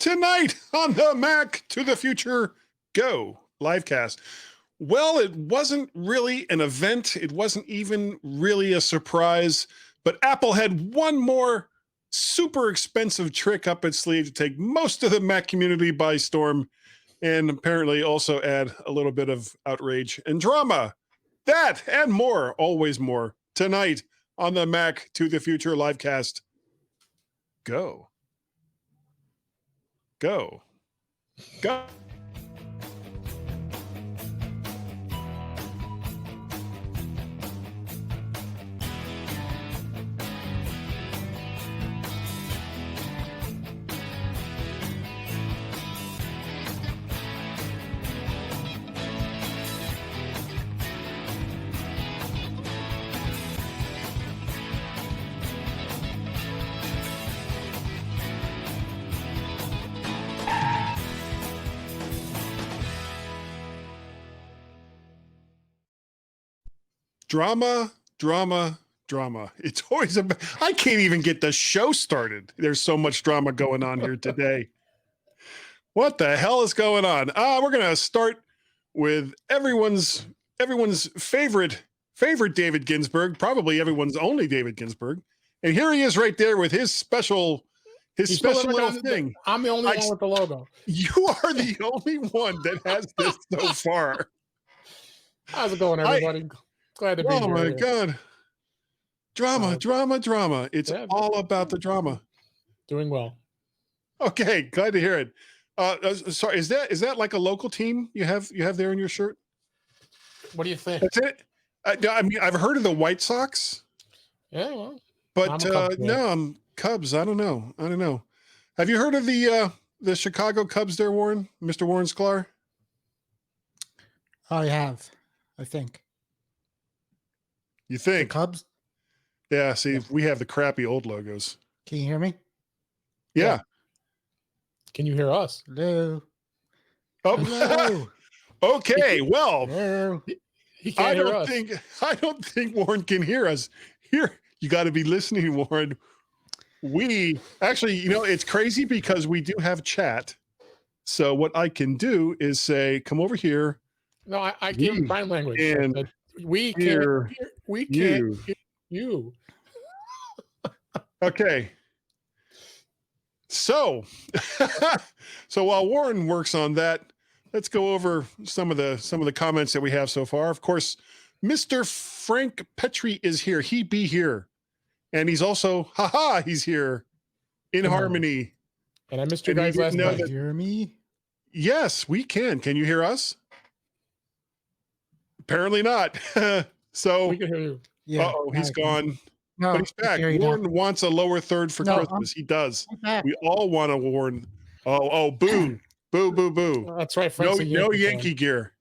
tonight on the Mac to the Future Go livecast. Well, it wasn't really an event. It wasn't even really a surprise, but Apple had one more super expensive trick up its sleeve to take most of the Mac community by storm and apparently also add a little bit of outrage and drama. That and more, always more, tonight on the Mac to the Future livecast. Go. Go. Go. Drama, drama, drama. It's always about, I can't even get the show started. There's so much drama going on here today. What the hell is going on? We're going to start with everyone's favorite David Ginsburg, probably everyone's only David Ginsburg. And here he is right there with his special little thing. I'm the only one with the logo. You are the only one that has this so far. How's it going, everybody? Glad to be here. Oh my God. Drama. It's all about the drama. Doing well. Okay, glad to hear it. Sorry, is that like a local team you have there in your shirt? What do you think? That's it? I mean, I've heard of the White Sox. Yeah, well, but I'm Cubs. I don't know. Have you heard of the Chicago Cubs there, Warren? Mr. Warren Sklar? I have, I think. You think? The Cubs? Yeah, see, we have the crappy old logos. Can you hear me? Yeah. Can you hear us? Hello. Oh. Hello. Okay, well, Hello. I don't think Warren can hear us. Here, you got to be listening, Warren. We actually, it's crazy because we do have chat. So what I can do is say, come over here. No, I gave him sign language. And we can't hear you. Okay. So while Warren works on that, let's go over some of the comments that we have so far. Of course, Mr. Frank Petrie is here. He be here. And he's also, he's here in harmony. And I missed you guys last night. Can you hear me? Yes, we can. Can you hear us? Apparently not. So we can hear you. Yeah, he's gone. No, but he's back. Warren wants a lower third for Christmas. He does. We all want a Warren. Oh, boo. Boo. That's right. No Yankee gear.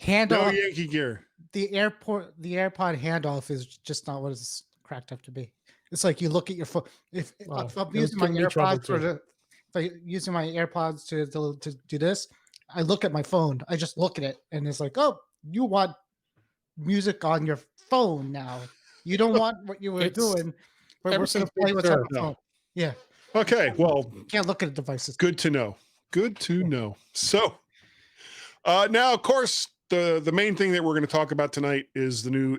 Handoff. No Yankee gear. The AirPod handoff is just not what it's cracked up to be. It's like you look at your phone. If I'm using my AirPods using my AirPods to do this, I look at my phone. I just look at it, and it's like, oh, you want music on your phone now. You don't want what you were doing. We're going to play what's on the phone. Yeah. Okay. Well, can't look at devices. Good to know. So, now, of course, the main thing that we're going to talk about tonight is the new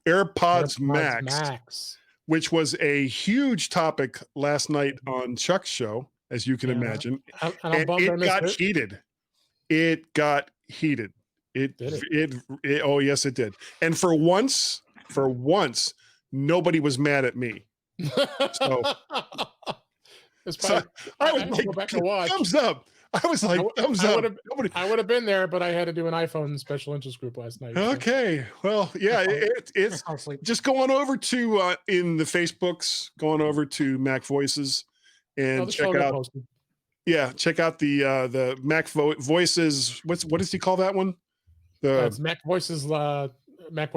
AirPods Max, which was a huge topic last night on Chuck's show, as you can imagine. And it got heated. It got heated. Oh yes, it did. And for once, nobody was mad at me. So I was like, go back and watch. Thumbs up. I was like, thumbs up. I would have been there, but I had to do an iPhone special interest group last night. Okay. Well, yeah, it's just going over to in the Facebooks, going over to Mac Voices and check out. Yeah, check out the Mac Voices. What does he call that one? It's Mac Voices Live. Mac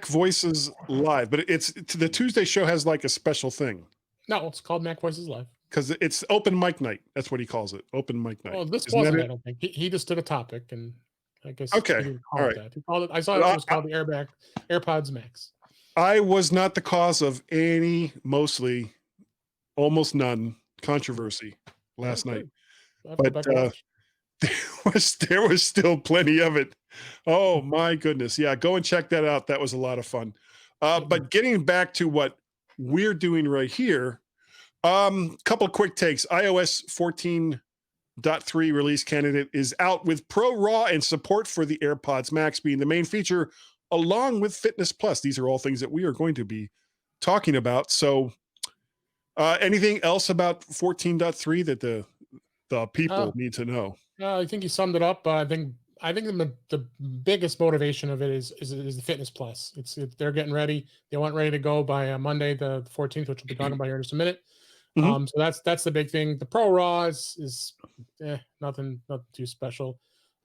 Voices Live, but it's the Tuesday show has like a special thing. No, it's called Mac Voices Live. Because it's open mic night. That's what he calls it. Open mic night. Well, this wasn't, I don't think. He just did a topic, and I guess okay. He didn't call it that. He called it, I saw it was called the AirPods Max. I was not the cause of any, mostly almost none controversy last night. But there was still plenty of it. Oh my goodness. Yeah, go and check that out. That was a lot of fun. But getting back to what we're doing right here, couple of quick takes. iOS 14.3 release candidate is out with Pro Raw and support for the AirPods Max being the main feature, along with Fitness Plus. These are all things that we are going to be talking about. So anything else about 14.3 that the people need to know? I think you summed it up. I think the biggest motivation of it is the Fitness Plus. They're getting ready. They want ready to go by Monday, the 14th, which we'll be talking about here in just a minute. So that's the big thing. The Pro Raw is nothing too special.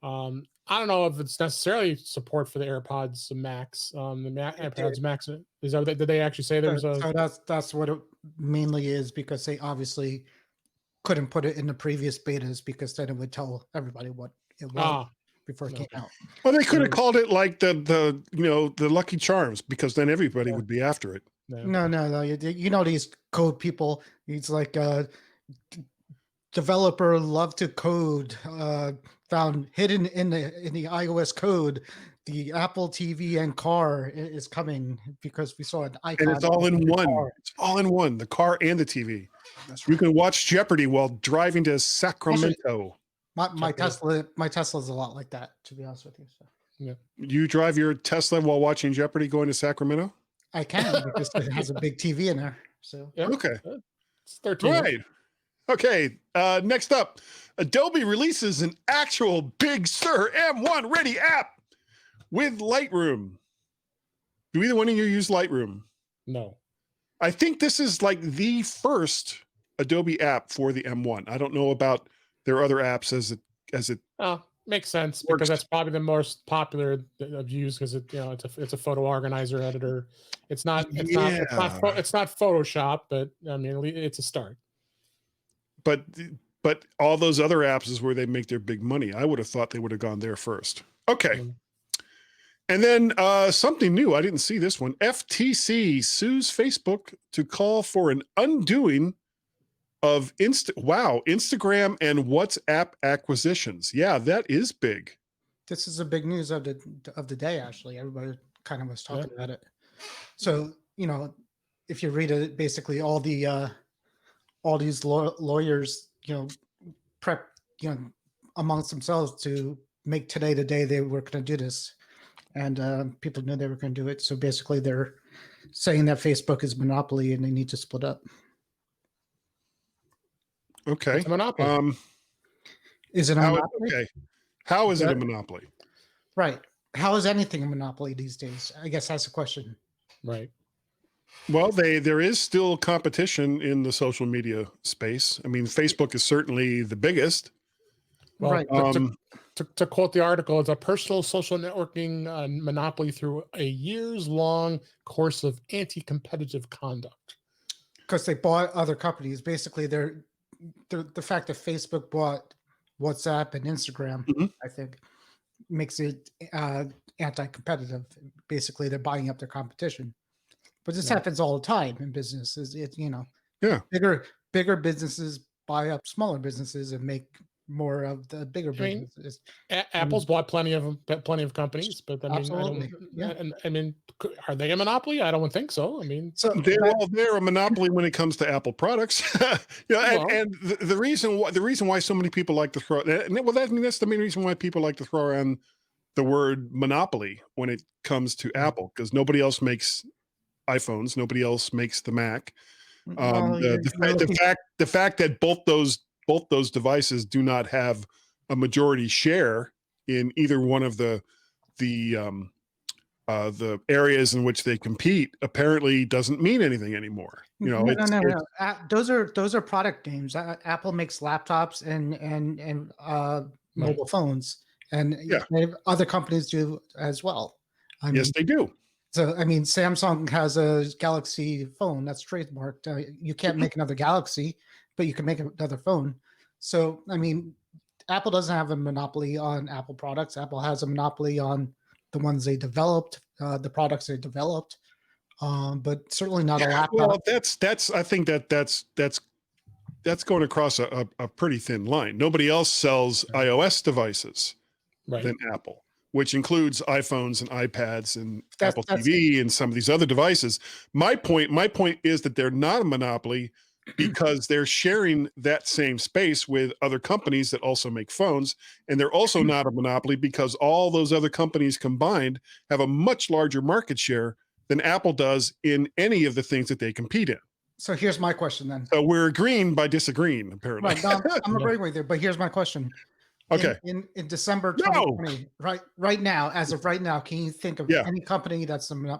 I don't know if it's necessarily support for the AirPods Max. AirPods Max, is that, did they actually say there was a? So that's what it mainly is, because they obviously couldn't put it in the previous betas, because then it would tell everybody what it was before it came out. Well, they could have called it like the Lucky Charms, because then everybody would be after it. No. You know these code people. It's like developer love to code. Found hidden in the iOS code, the Apple TV and car is coming, because we saw an icon. And it's all in one. It's all in one. The car and the TV. That's right. You can watch Jeopardy while driving to Sacramento. My Tesla's a lot like that, to be honest with you. So. Yeah. You drive your Tesla while watching Jeopardy going to Sacramento? I can, because it has a big TV in there. So okay. It's 13. Right. Okay. Next up, Adobe releases an actual Big Sur M1 ready app with Lightroom. Do either one of you use Lightroom? No. I think this is like the first Adobe app for the M1. I don't know about their other apps as it. Oh, makes sense, works. because that's probably the most popular of use, because it's a photo organizer editor. It's not Photoshop, but I mean it's a start. But all those other apps is where they make their big money. I would have thought they would have gone there first. Okay. And then something new. I didn't see this one. FTC sues Facebook to call for an undoing of Instagram and WhatsApp acquisitions. Yeah, that is big. This is a big news of the day. Actually, everybody kind of was talking about it. So if you read it, basically all these lawyers, prep, amongst themselves to make today the day they were going to do this, and people knew they were going to do it. So basically, they're saying that Facebook is a monopoly and they need to split up. Okay. It's a monopoly. Is it a monopoly? Okay. How is it a monopoly? Right. How is anything a monopoly these days? I guess that's the question. Right. Well, there is still competition in the social media space. I mean, Facebook is certainly the biggest. Well, right. To quote the article, it's a personal social networking monopoly through a years-long course of anti-competitive conduct. Because they bought other companies. Basically, the fact that Facebook bought WhatsApp and Instagram, I think, makes it anti-competitive. Basically, they're buying up their competition. But this happens all the time in business. Bigger businesses buy up smaller businesses and make more of the bigger businesses. Apple's bought plenty of companies, but I mean, absolutely. I mean, are they a monopoly? I don't think so. I mean, they're a monopoly when it comes to Apple products. And the reason why so many people like to throw that's the main reason why people like to throw around the word monopoly when it comes to Apple, because nobody else makes iPhones, nobody else makes the Mac. The fact that both those devices do not have a majority share in either one of the areas in which they compete apparently doesn't mean anything anymore. No. Those are product names. Apple makes laptops and mobile phones, and other companies do as well. Yes, they do. So, I mean, Samsung has a Galaxy phone that's trademarked. You can't make another Galaxy, but you can make another phone. So, I mean, Apple doesn't have a monopoly on Apple products. Apple has a monopoly on the ones they developed, the products they developed. but certainly not a laptop. Well, I think that's going across a pretty thin line. Nobody else sells iOS devices than Apple, which includes iPhones and iPads and Apple TV and some of these other devices. My point is that they're not a monopoly because they're sharing that same space with other companies that also make phones. And they're also not a monopoly because all those other companies combined have a much larger market share than Apple does in any of the things that they compete in. So here's my question then. So we're agreeing by disagreeing, apparently. Right, no, I'm agreeing with you, but here's my question. Okay. In December 2020, right now, as of right now, can you think of any company that's a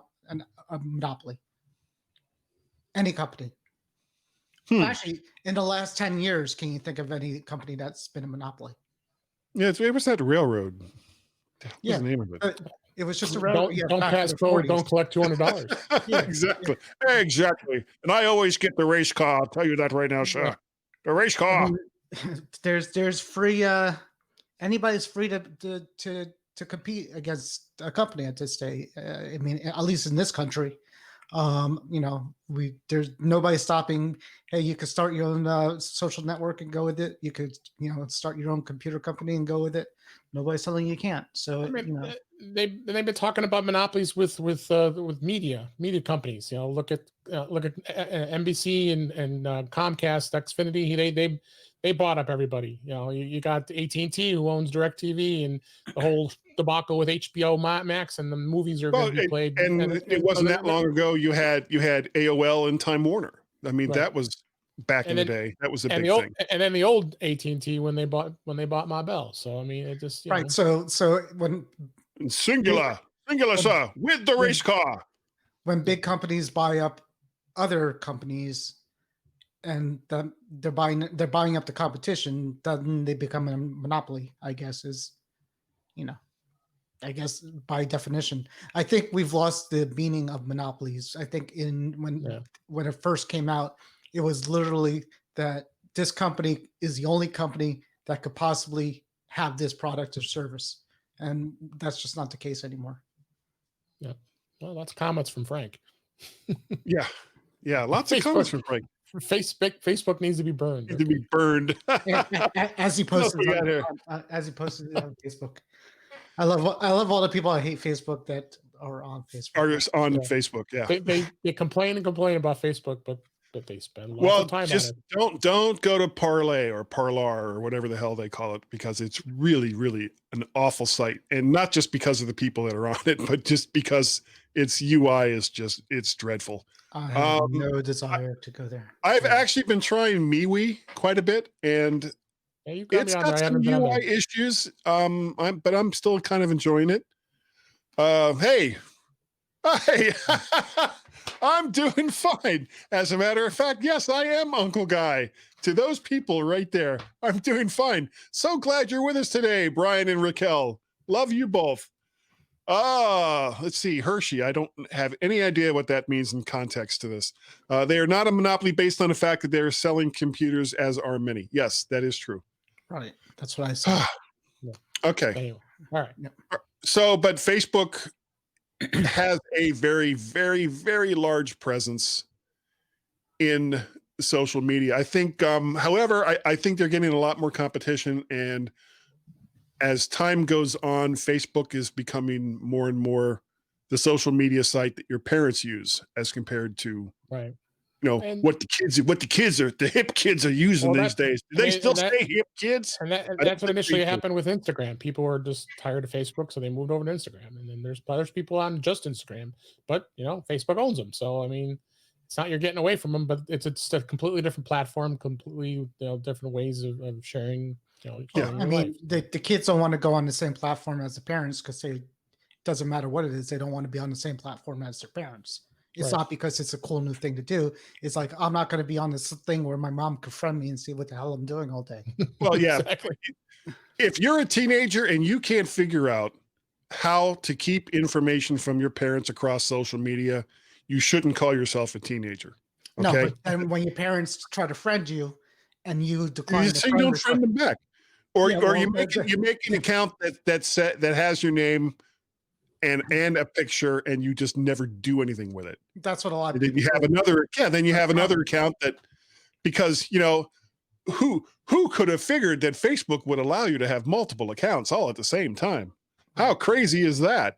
monopoly? Any company? Actually, in the last 10 years, can you think of any company that's been a monopoly? Yeah, it was that railroad. What's the name of it? It was just a railroad. Don't pass go, don't collect $200. Exactly. Exactly. And I always get the race car. I'll tell you that right now, sir. The race car. I mean, there's free anybody's free to compete against a company at this day. I mean, at least in this country, there's nobody stopping. Hey, you could start your own social network and go with it. You could, start your own computer company and go with it. Nobody's telling you can't. So they've been talking about monopolies with media companies. Look at NBC and Comcast, Xfinity. They bought up everybody. You got AT&T who owns DirecTV, and the whole debacle with HBO Max, and the movies are going to be played. And it wasn't that long ago. You had AOL and Time Warner. I mean, that was back in the day. That was a big thing. And then the old AT&T when they bought Ma Bell. So I mean, it just right. know. So when singular, sir, with the race car. When big companies buy up other companies, and they're buying up the competition, then they become a monopoly. I guess by definition. I think we've lost the meaning of monopolies. I think when it first came out, it was literally that this company is the only company that could possibly have this product or service, and that's just not the case anymore. Yeah, well, lots of comments from Frank. yeah, lots of comments from Frank. Facebook needs to be burned. To be burned. as he posted it on Facebook. I love all the people I hate Facebook that are on Facebook. Are just on Facebook, yeah. They complain about Facebook, but they spend a lot of time on it. Don't go to Parlay or Parlar or whatever the hell they call it, because it's really, really an awful site. And not just because of the people that are on it, but just because its UI is it's dreadful. I have no desire to go there. I've actually been trying MeWe quite a bit, and it's got some UI issues. But I'm still kind of enjoying it. Hey, I'm doing fine. As a matter of fact, yes, I am Uncle Guy. To those people right there, I'm doing fine. So glad you're with us today, Brian and Raquel. Love you both. Let's see, Hershey. I don't have any idea what that means in context to this. They are not a monopoly based on the fact that they're selling computers, as are many. Yes, that is true. Right. That's what I said. Okay. Anyway. All right. So, but Facebook has a very, very, very large presence in social media. I think, however, I think they're getting a lot more competition, and as time goes on, Facebook is becoming more and more the social media site that your parents use, as compared to what the hip kids are using these days. Do they still say hip kids? And that's what initially happened with Instagram. People were just tired of Facebook, so they moved over to Instagram. And then there's people on just Instagram, but Facebook owns them. So I mean, it's not you're getting away from them, but it's a completely different platform, completely different ways of sharing. I mean, the kids don't want to go on the same platform as the parents because it doesn't matter what it is. They don't want to be on the same platform as their parents. It's not because it's a cool new thing to do. It's like, I'm not going to be on this thing where my mom could friend me and see what the hell I'm doing all day. Well, yeah. Exactly. If you're a teenager and you can't figure out how to keep information from your parents across social media, you shouldn't call yourself a teenager. Okay? No, but when your parents try to friend you and you decline, you don't friend them back. Or you make an account that has your name and a picture, and you just never do anything with it. That's what a lot of then people you have another, then you have another account that, because, who could have figured that Facebook would allow you to have multiple accounts all at the same time? How crazy is that?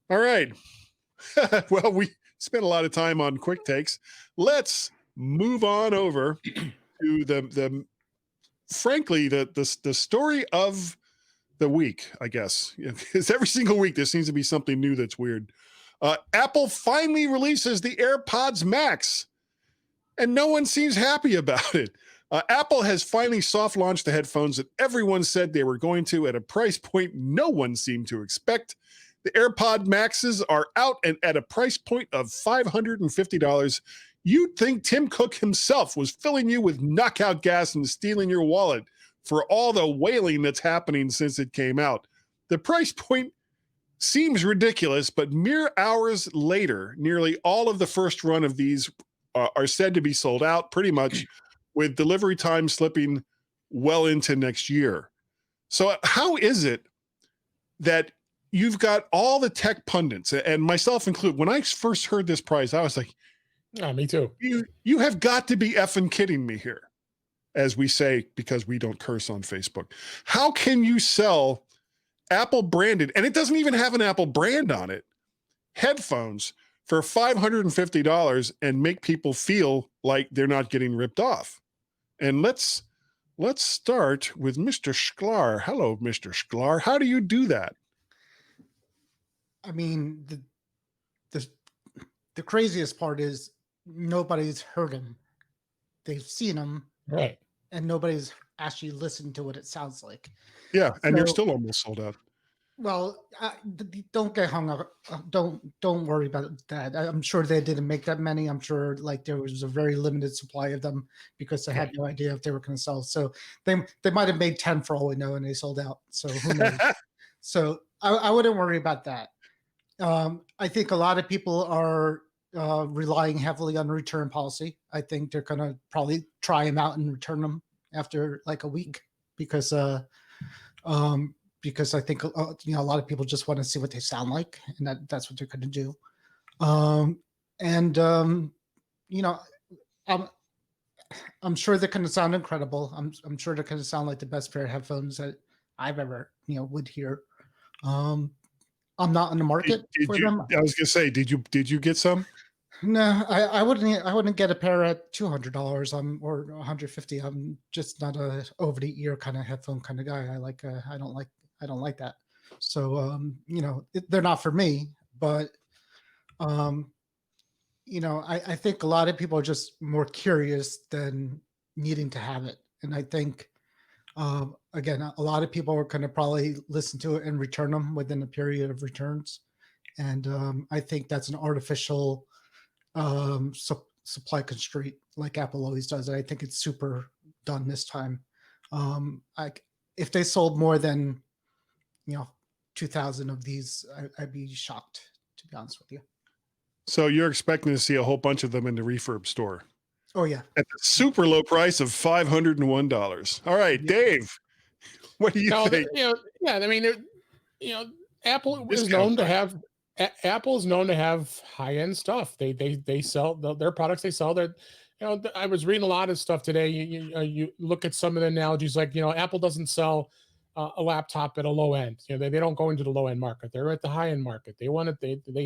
All right. Well, we spent a lot of time on quick takes. Let's move on over to the frankly, the story of the week, I guess. Because every single week there seems to be something new that's weird. Apple finally releases the AirPods Max, and no one seems happy about it. Apple has finally soft launched the headphones that everyone said they were going to at a price point no one seemed to expect. The AirPod Maxes are out and at a price point of $550. You'd think Tim Cook himself was filling you with knockout gas and stealing your wallet for all the wailing that's happening since it came out. The price point seems ridiculous, but mere hours later, nearly all of the first run of these are said to be sold out, pretty much, with delivery time slipping well into next year. So how is it that you've got all the tech pundits, and myself included, when I first heard this price, I was like, yeah, me too. You have got to be effing kidding me here, as we say, because we don't curse on Facebook. How can you sell Apple branded, and it doesn't even have an Apple brand on it, headphones for $550 and make people feel like they're not getting ripped off? And let's start with Mr. Sklar. Hello, Mr. Sklar. How do you do that? I mean, the craziest part is nobody's heard him. They've seen him, right? And nobody's actually listened to what it sounds like. Yeah, and they're still almost sold out. Well, don't get hung up. Don't worry about that. I'm sure they didn't make that many. I'm sure like there was a very limited supply of them because they had no idea if they were going to sell. So they might have made 10 for all we know, and they sold out. So who knows? So I wouldn't worry about that. I think a lot of people are relying heavily on return policy. I think they're going to probably try them out and return them after like a week because I think a lot of people just want to see what they sound like, and that's what they're going to do. I'm sure they're going to sound incredible. I'm sure they're going to sound like the best pair of headphones that I've ever would hear. I'm not in the market for them. I was going to say, did you get some? No, I wouldn't get a pair at $200 or $150. I'm just not a over the ear kind of headphone kind of guy. I don't like that. So they're not for me, but I think a lot of people are just more curious than needing to have it. And I think again, a lot of people are going to probably listen to it and return them within a period of returns. And I think that's an artificial supply constraint like Apple always does. And I think it's super done this time. If they sold more than 2,000 of these, I'd be shocked, to be honest with you. So you're expecting to see a whole bunch of them in the refurb store? Oh yeah, at the super low price of $501. All right, Dave, what do you think? I mean, Apple is known to have high-end stuff. They sell their products. They sell their, I was reading a lot of stuff today. You look at some of the analogies, like Apple doesn't sell a laptop at a low end. They don't go into the low end market. They're at the high end market. They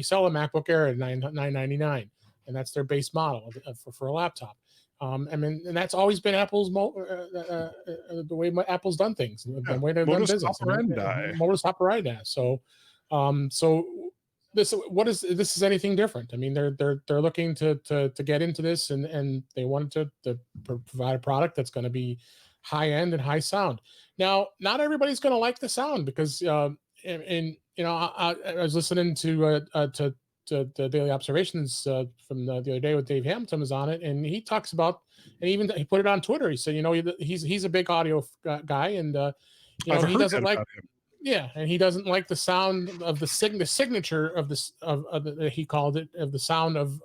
sell a MacBook Air at $999, and that's their base model for a laptop. And that's always been Apple's the way Apple's done things, the way they've done business. Modus operandi. So this is anything different? I mean, they're looking to get into this, and they wanted to provide a product that's going to be high end and high sound. Now, not everybody's going to like the sound because, I was listening to the Daily Observations from the other day with Dave Hamilton was on it, and he talks about, and even he put it on Twitter. He said, he's a big audio guy, and he doesn't like, and he doesn't like the sound of the signature of this he called it, of the sound of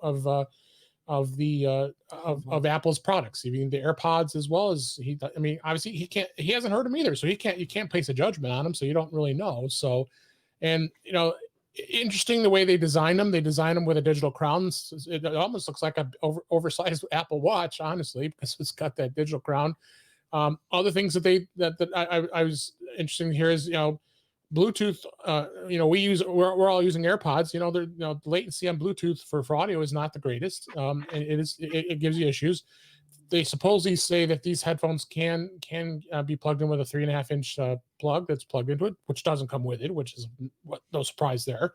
Apple's products, even the AirPods, as well as obviously he hasn't heard them either, so you can't place a judgment on them, so you don't really know. So, and interesting the way they design them. They design them with a digital crown. It almost looks like a oversized Apple Watch, honestly, because it's got that digital crown. Other things that I was interesting to hear is, Bluetooth. We're all using AirPods. The latency on Bluetooth for audio is not the greatest. And it gives you issues. They supposedly say that these headphones can be plugged in with a 3.5-inch plug that's plugged into it, which doesn't come with it, which is no surprise there.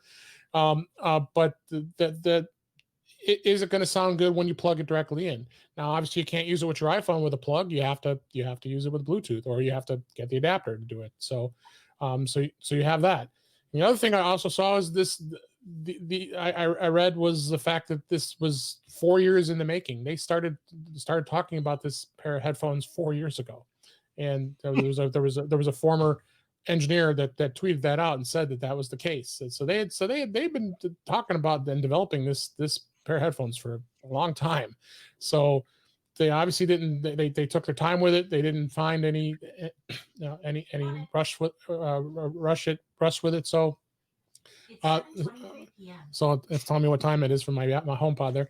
But is it going to sound good when you plug it directly in? Now, obviously, you can't use it with your iPhone with a plug. You have to use it with Bluetooth, or you have to get the adapter to do it. So you have that. And the other thing I also saw is this. I read was the fact that this was 4 years in the making. They started talking about this pair of headphones 4 years ago, and there was a former engineer that tweeted that out and said that was the case. And so they've been talking about and developing this pair of headphones for a long time. So they obviously didn't. They took their time with it. They didn't find any rush with it. So. So it's telling me what time it is from my HomePod there,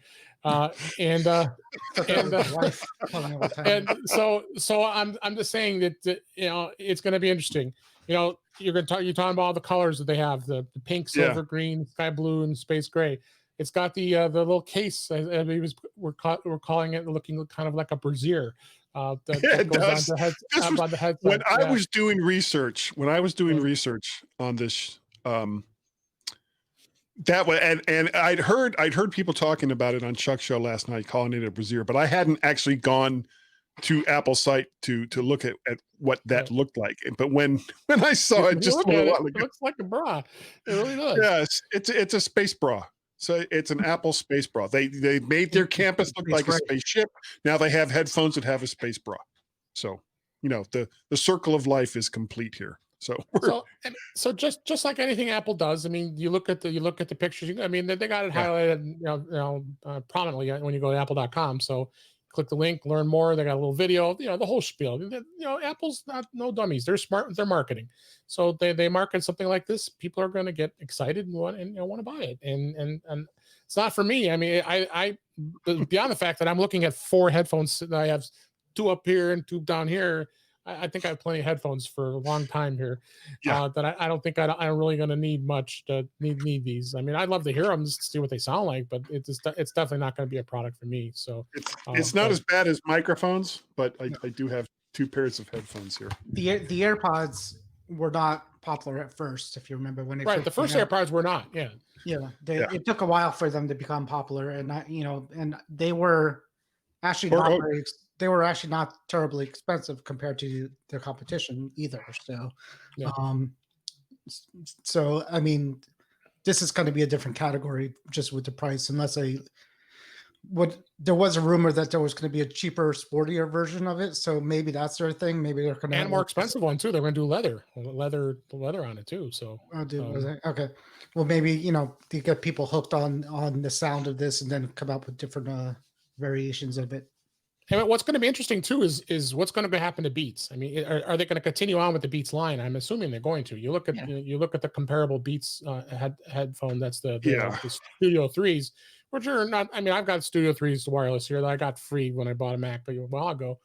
and so I'm just saying that it's going to be interesting. You're talking about all the colors that they have: the pink, silver, green, sky blue, and space gray. It's got the little case. We're calling it, looking kind of like a brassiere. That goes on the head. When I was doing research on this. That way, and I'd heard people talking about it on Chuck's show last night, calling it a brassiere, but I hadn't actually gone to Apple's site to look at what that looked like. But when I saw it just a little while ago, it looks like a bra. It really does. Yes, it's a space bra. So it's an Apple space bra. They made their campus look like a spaceship. Now they have headphones that have a space bra. So the circle of life is complete here. So just like anything Apple does, I mean, you look at the pictures. I mean, they got it highlighted, prominently when you go to apple.com. So click the link, learn more. They got a little video, the whole spiel. Apple's no dummies. They're smart with their marketing. So they market something like this. People are going to get excited and want to buy it. And it's not for me. I mean, I beyond the fact that I'm looking at 4 headphones, that I have 2 up here and 2 down here. I think I have plenty of headphones for a long time here. That I don't think I'm really going to need much to need these. I mean, I'd love to hear them just to see what they sound like, but it's definitely not going to be a product for me. So it's not as bad as microphones, but I do have 2 pairs of headphones here. The AirPods were not popular at first, if you remember when the first AirPods were not. It took a while for them to become popular, and and they were actually they were actually not terribly expensive compared to their competition either. So, I mean, this is going to be a different category just with the price, unless there was a rumor that there was going to be a cheaper, sportier version of it. So maybe that's their thing. Maybe they're going to and more expensive one too. They're going to do leather on it too. So okay. Well, maybe to get people hooked on the sound of this, and then come up with different variations of it. And what's going to be interesting too is what's going to happen to Beats. I mean, are they going to continue on with the Beats line? I'm assuming they're going to. You look at the comparable Beats headphone. That's the Studio 3s, which are not. I mean, I've got Studio 3s wireless here that I got free when I bought a Mac a while ago.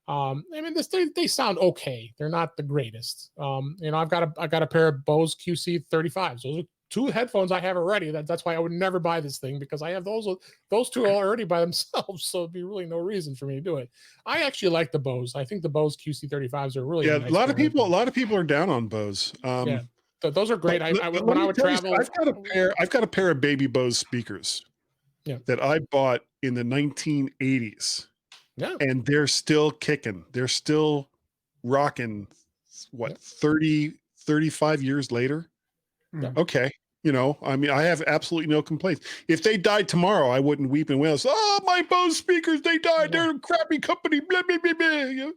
I mean, they sound okay. They're not the greatest. I've got a pair of Bose QC35s. Those are 2 headphones I have already. That's why I would never buy this thing, because I have those 2 already by themselves. So it'd be really no reason for me to do it. I actually like the Bose. I think the Bose QC35s are really nice. A lot of people are down on Bose. Those are great. When I would travel, I've got a pair of baby Bose speakers that I bought in the 1980s. Yeah. And they're still kicking. They're still rocking. 35 years later? Yeah. Okay. I mean, I have absolutely no complaints. If they died tomorrow, I wouldn't weep and wail. Oh, my Bose speakers, they died. They're a crappy company. Blah, blah, blah, blah. I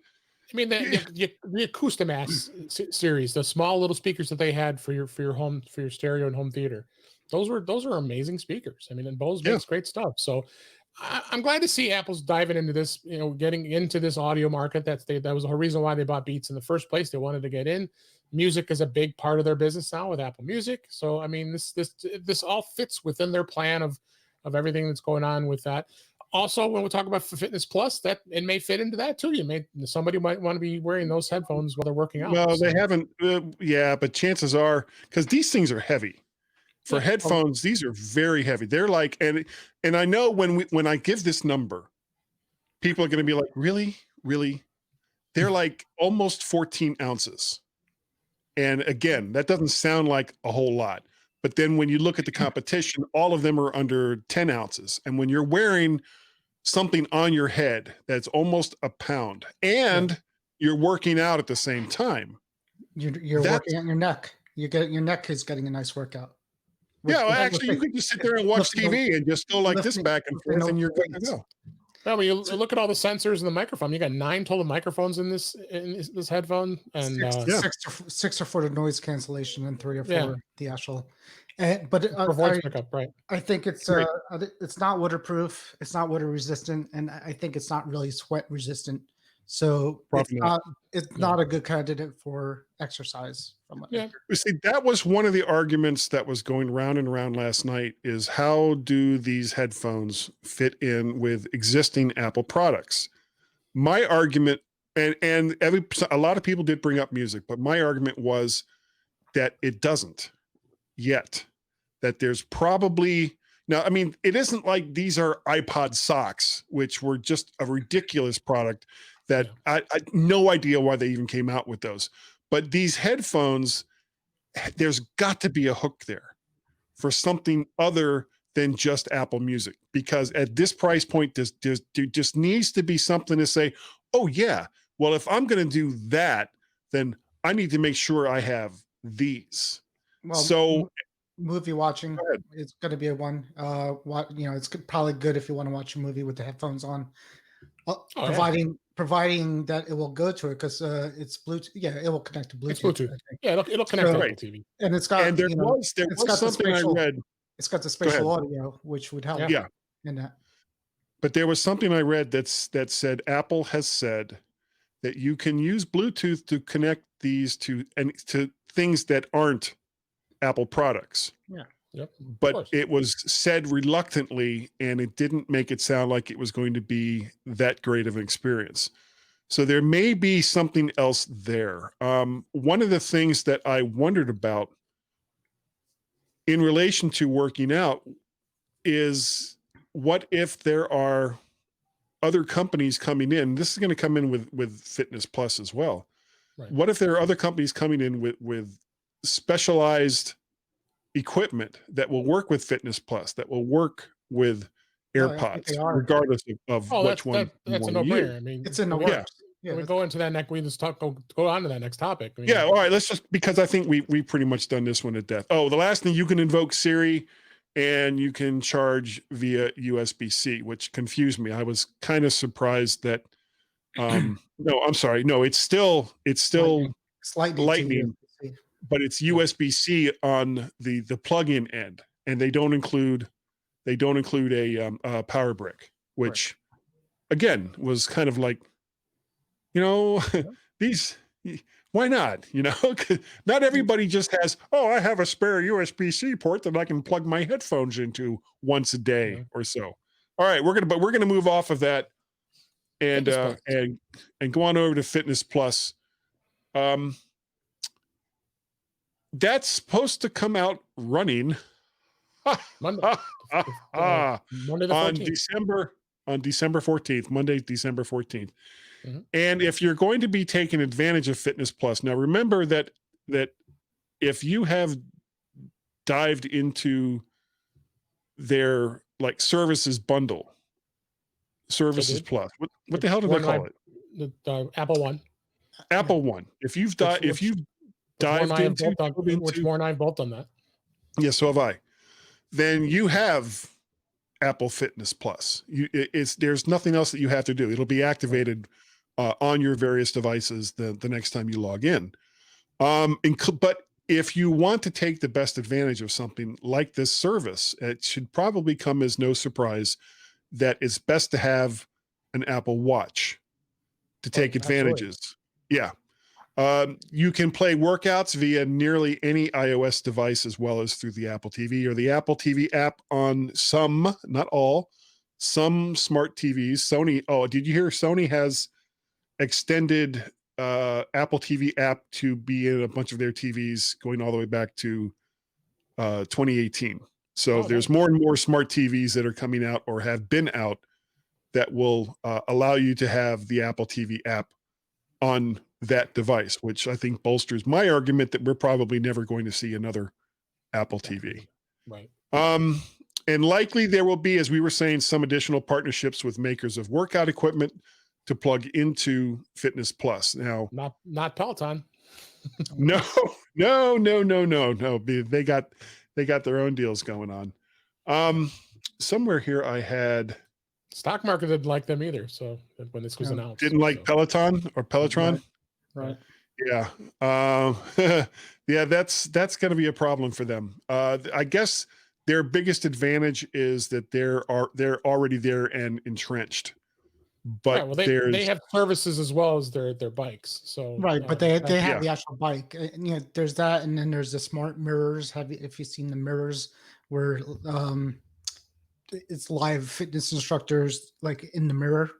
mean, the Acoustimass series, the small little speakers that they had for your home, for your stereo and home theater, those are amazing speakers. I mean, and Bose makes great stuff. So I'm glad to see Apple's diving into this, getting into this audio market. That was the whole reason why they bought Beats in the first place. They wanted to get in. music is a big part of their business now with Apple Music. So I mean, this all fits within their plan of everything that's going on with that. Also, when we talk about Fitness Plus, that it may fit into that too. Somebody might want to be wearing those headphones while they're working out. Well, they haven't. Yeah, but chances are, because these things are heavy. For headphones, these are very heavy. They're like, and I know when I give this number, people are going to be like, really? They're like almost 14 ounces. And again, that doesn't sound like a whole lot. But then when you look at the competition, all of them are under 10 ounces. And when you're wearing something on your head that's almost a pound and you're working out at the same time, you're working on your neck. Your neck is getting a nice workout. Yeah, well, actually, you could just sit there and watch TV and just go like this back and forth, and you're good to go. Well, when you look at all the sensors and the microphone, you got 9 total microphones in this headphone, and 6 are for the noise cancellation, and 3 are for the actual. But for voice pickup, right? I think it's not waterproof, it's not water resistant, and I think it's not really sweat resistant. So it's not a good candidate for exercise. You see, that was one of the arguments that was going round and round last night, is how do these headphones fit in with existing Apple products? My argument, and a lot of people did bring up music, but my argument was that it doesn't yet. That there's probably, now, I mean, it isn't like these are iPod socks, which were just a ridiculous product that I no idea why they even came out with those. But these headphones, there's got to be a hook there for something other than just Apple Music, because at this price point, there just needs to be something to say, oh yeah, well, if I'm going to do that, then I need to make sure I have these. Well, so movie watching, it's going to be a one. It's probably good if you want to watch a movie with the headphones on, providing that it will go to it, because it's Bluetooth. Yeah, it will connect to Bluetooth. It's Bluetooth. Yeah, it'll connect to Apple TV. And it's got. And there was something I read. It's got the spatial audio, which would help. Yeah. In that. But there was something I read that said Apple has said that you can use Bluetooth to connect these to things that aren't Apple products. Yeah. Yep. But it was said reluctantly, and it didn't make it sound like it was going to be that great of an experience. So there may be something else there. One of the things that I wondered about in relation to working out is, what if there are other companies coming in? This is going to come in with Fitness Plus as well. Right. What if there are other companies coming in with specialized equipment that will work with Fitness Plus, that will work with AirPods, regardless of which one? That's a no-brainer. I mean, it's in the works. Yeah, we go into that next. We just go on to that next topic. I mean, all right. Let's just, because I think we pretty much done this one to death. Oh, the last thing, you can invoke Siri, and you can charge via USB-C, which confused me. I was kind of surprised that. No, I'm sorry. No, it's still Lightning, but it's USB-C on the plug-in end, and they don't include a power brick, which again was kind of like, these, why not? Not everybody just has, I have a spare USB-C port that I can plug my headphones into once a day or so. All right, we're gonna move off of that and go on over to Fitness Plus. That's supposed to come out running Monday the 14th. on December 14th, Monday, December 14th. Mm-hmm. And if you're going to be taking advantage of Fitness Plus, now remember that if you have dived into their services bundle, services plus, what the hell do they call it? The Apple One. Apple One. If you've dived into, which more and I've both done that. Yeah, so have I. Then you have Apple Fitness Plus. There's nothing else that you have to do. It'll be activated on your various devices the next time you log in. But if you want to take the best advantage of something like this service, it should probably come as no surprise that it's best to have an Apple Watch to take advantages. Yeah. You can play workouts via nearly any iOS device as well as through the Apple TV or the Apple TV app on some, not all, some smart TVs. Sony, oh, did you hear Sony has extended Apple TV app to be in a bunch of their TVs going all the way back to 2018. So there's more and more smart TVs that are coming out or have been out that will allow you to have the Apple TV app on that device, which I think bolsters my argument that we're probably never going to see another Apple TV. Right. And likely there will be, as we were saying, some additional partnerships with makers of workout equipment to plug into Fitness Plus. Now, not Peloton. no. They got their own deals going on. Somewhere here I had stock market didn't like them either. So when this was announced, didn't like Peloton or Pelotron. Right. Yeah. Yeah, that's going to be a problem for them. I guess their biggest advantage is that they're already there and entrenched. But they have services as well as their bikes. So right, but they have the actual bike. And, there's that, and then there's the smart mirrors. If you've seen the mirrors where it's live fitness instructors like in the mirror?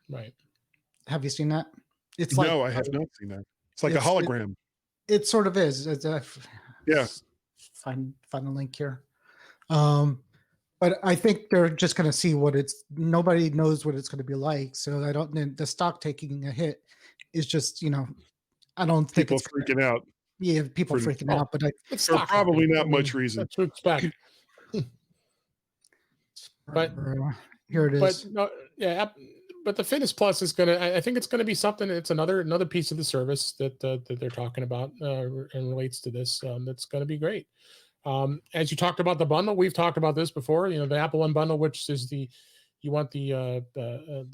Right. Have you seen that? It's no, I have not seen that. It's like a hologram. It sort of is. Yeah. Find a link here. But I think they're just going to see nobody knows what it's going to be like. So the stock taking a hit is just, I don't think people freaking out. Yeah, people freaking out, but for probably not much reason. To expect. But here it is. But no, yeah, but the Fitness Plus is I think it's gonna be something. It's another piece of the service that they're talking about and relates to this. That's gonna be great. As you talked about the bundle, we've talked about this before. The Apple One bundle, which is you want the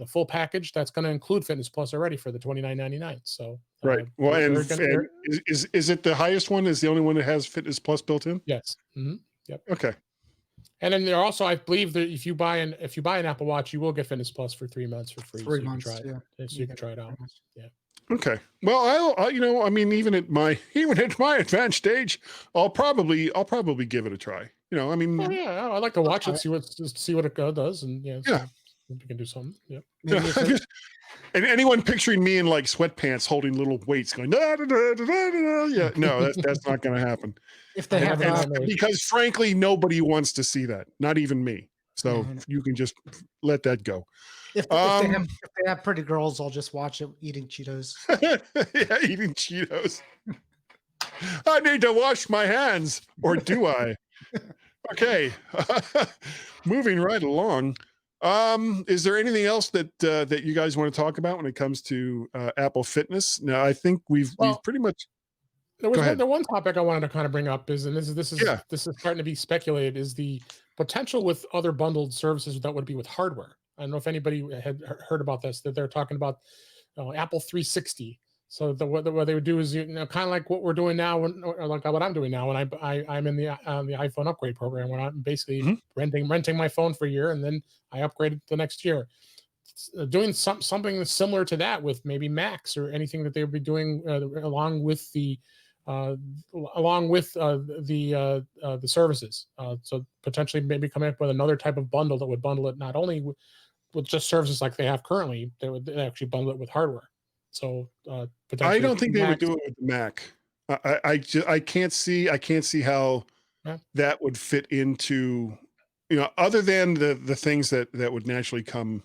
full package. That's going to include Fitness Plus already for the $29.99. So right. Well, is it the highest one? Is the only one that has Fitness Plus built in? Yes. Mm-hmm. Yep. Okay. And then there also, I believe that if you buy an Apple Watch, you will get Fitness Plus for 3 months for free. 3 months, so you can try it out. Yeah. Okay. Well, I mean, even at my advanced age, I'll probably give it a try. I mean, I like to watch it, see what it does, and we can do something. Yeah. And anyone picturing me in like sweatpants holding little weights, going da, da, da, da, da, da, yeah, no, that's not going to happen. If they have because frankly, nobody wants to see that, not even me. So you can just let that go. If they have pretty girls, I'll just watch it eating Cheetos. Yeah, eating Cheetos. I need to wash my hands, or do I? Okay, moving right along. Is there anything else that you guys want to talk about when it comes to Apple Fitness? Now, I think we've pretty much. There was the one topic I wanted to kind of bring up is, and this is starting to be speculated, is the potential with other bundled services that would be with hardware. I don't know if anybody had heard about this, that they're talking about Apple 360. So what they would do is, kind of like what we're doing now, or like what I'm doing now, when I'm in the iPhone upgrade program, where I'm basically renting my phone for a year, and then I upgrade it the next year. Doing something similar to that with maybe Macs or anything that they would be doing along with the services. So potentially maybe coming up with another type of bundle that would bundle it not only with just services like they have currently, they would actually bundle it with hardware. So I don't think they would do it with the Mac. I can't see how that would fit into, other than the things that would naturally come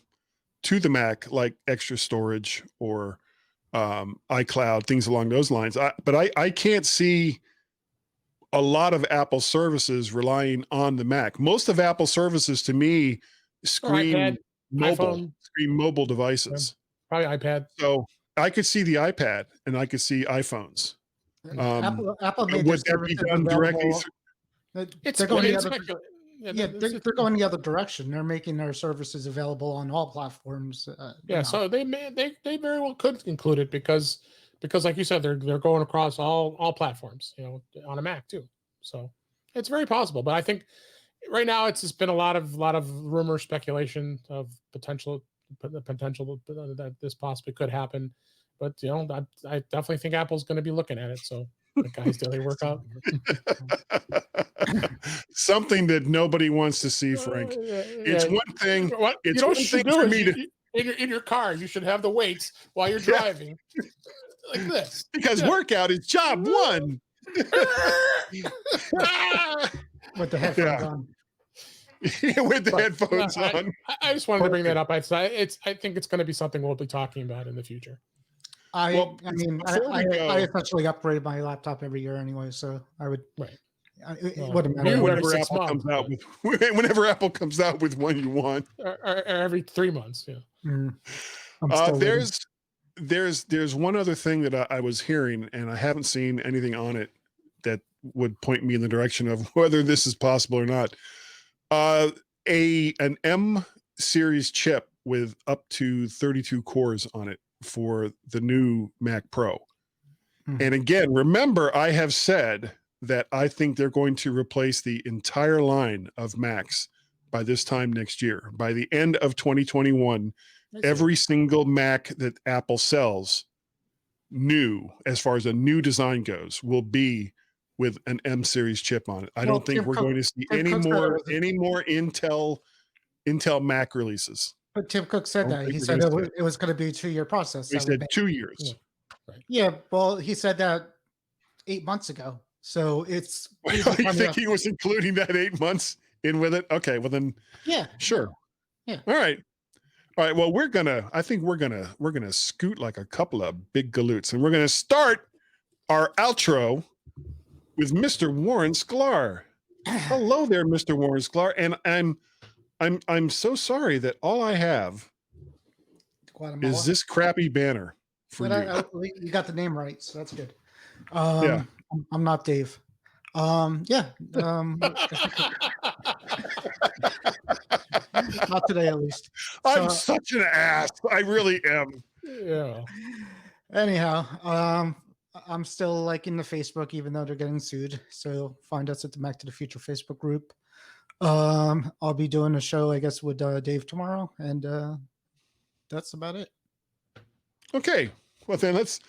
to the Mac, like extra storage or iCloud, things along those lines. But I can't see a lot of Apple services relying on the Mac. Most of Apple services to me scream mobile devices. Probably iPad. So I could see the iPad and I could see iPhones. Apple made would that be done directly? They're going the other direction. They're making their services available on all platforms. So they very well could include it because like you said, they're going across all platforms, on a Mac too. So it's very possible. But I think right now it's just been a lot of rumor, speculation of potential that this possibly could happen. but I definitely think Apple's going to be looking at it. So the guy's daily workout. Something that nobody wants to see, Frank. It's one thing. It's one thing for me to. In your car, you should have the weights while you're driving, like this. Because workout is job one. With the headphones on. With the headphones on. I just wanted to bring that up. I think it's going to be something we'll be talking about in the future. I essentially upgrade my laptop every year anyway, so I would. Right. It wouldn't matter. Whenever Apple comes out with one you want, or every 3 months. Yeah. There's one other thing that I was hearing, and I haven't seen anything on it that would point me in the direction of whether this is possible or not. An M series chip with up to 32 cores on it for the new Mac Pro. Mm-hmm. And again, remember, I have said that I think they're going to replace the entire line of Macs by this time next year. By the end of 2021, every single Mac that Apple sells new, as far as a new design goes, will be with an M series chip on it. I don't think we're going to see any more Intel Mac releases. But Tim Cook said that. He said it was going to be a 2-year process. He said 2 years. Yeah. Right. Yeah, well, he said that 8 months ago. So it's. You think he was including that 8 months in with it? Okay, well then. Yeah. Sure. Yeah. All right. Well, I think we're gonna scoot like a couple of big galoots, and we're gonna start our outro with Mr. Warren Sklar. Hello there, Mr. Warren Sklar, and I'm so sorry that all I have is this crappy banner for you. You got the name right, so that's good. Yeah. I'm not Dave. Not today, at least. I'm such an ass. I really am. Yeah. Anyhow, I'm still liking the Facebook, even though they're getting sued. So find us at the Mac to the Future Facebook group. I'll be doing a show, I guess, with Dave tomorrow, and that's about it. Okay. Well, then let's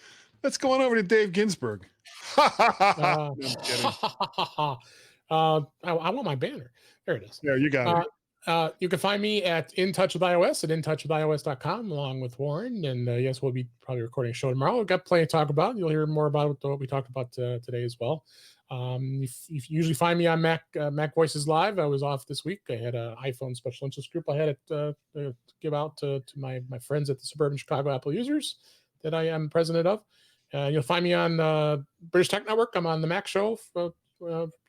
go on over to Dave Ginsburg. I want my banner. There it is. Yeah, you got it. You can find me at In Touch with iOS at intouchwithios.com along with Warren. And yes, we'll be probably recording a show tomorrow. We've got plenty to talk about. You'll hear more about what we talked about today as well. You usually find me on Mac Voices Live. I was off this week. I had an iPhone special interest group I had to give out to my friends at the Suburban Chicago Apple users that I am president of. You'll find me on British Tech Network. I'm on the Mac Show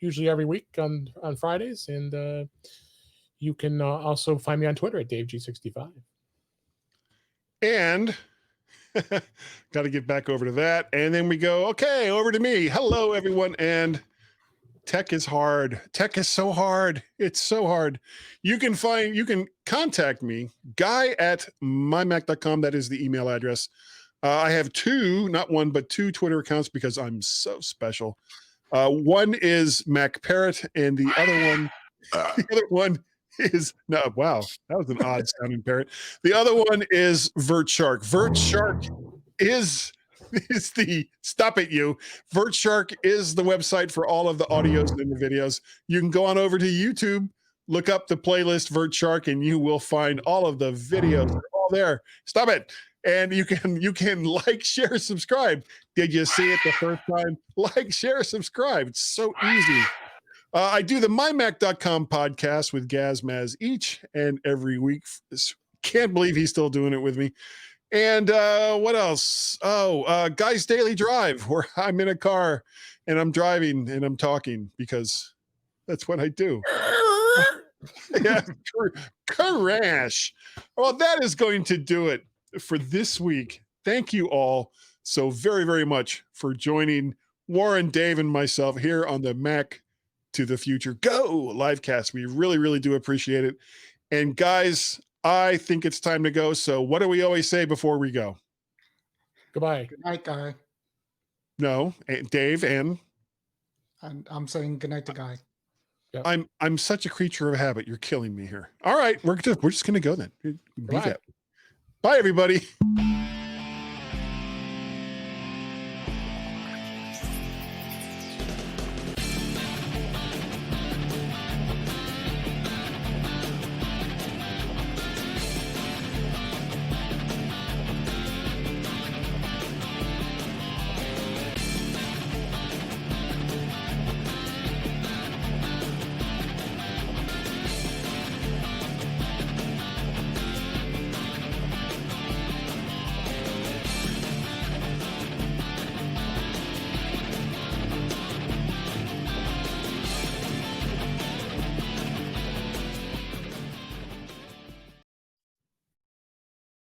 usually every week on Fridays. And you can also find me on Twitter at DaveG65. And got to get back over to that. And then we go, okay, over to me. Hello, everyone. And tech is hard. Tech is so hard. It's so hard. You can contact me, guy@mymac.com. That is the email address. I have not one, but two Twitter accounts because I'm so special. One is Mac Parrot, and the other one is wow, that was an odd sounding parrot. The other one is VertShark. VertShark is the VertShark is the website for all of the audios and the videos. You can go on over to YouTube, look up the playlist VertShark, and you will find all of the videos. They're all there. Stop it. And you can like, share, subscribe. Did you see it the first time? Like, share, subscribe. It's so easy. I do the MyMac.com podcast with Gaz Maz each and every week. Can't believe he's still doing it with me. And what else? Guy's Daily Drive, where I'm in a car and I'm driving and I'm talking because that's what I do. Yeah, crash. Well, that is going to do it for this week. Thank you all so very, very much for joining Warren, Dave, and myself here on the Mac to the Future Go livecast. We really, really do appreciate it. And guys, I think it's time to go. So what do we always say before we go? Goodbye. Good night, Guy. No, Dave, and I'm saying good night to Guy. Yep. I'm such a creature of habit. You're killing me here. All right, we're just gonna go then. Bye, everybody.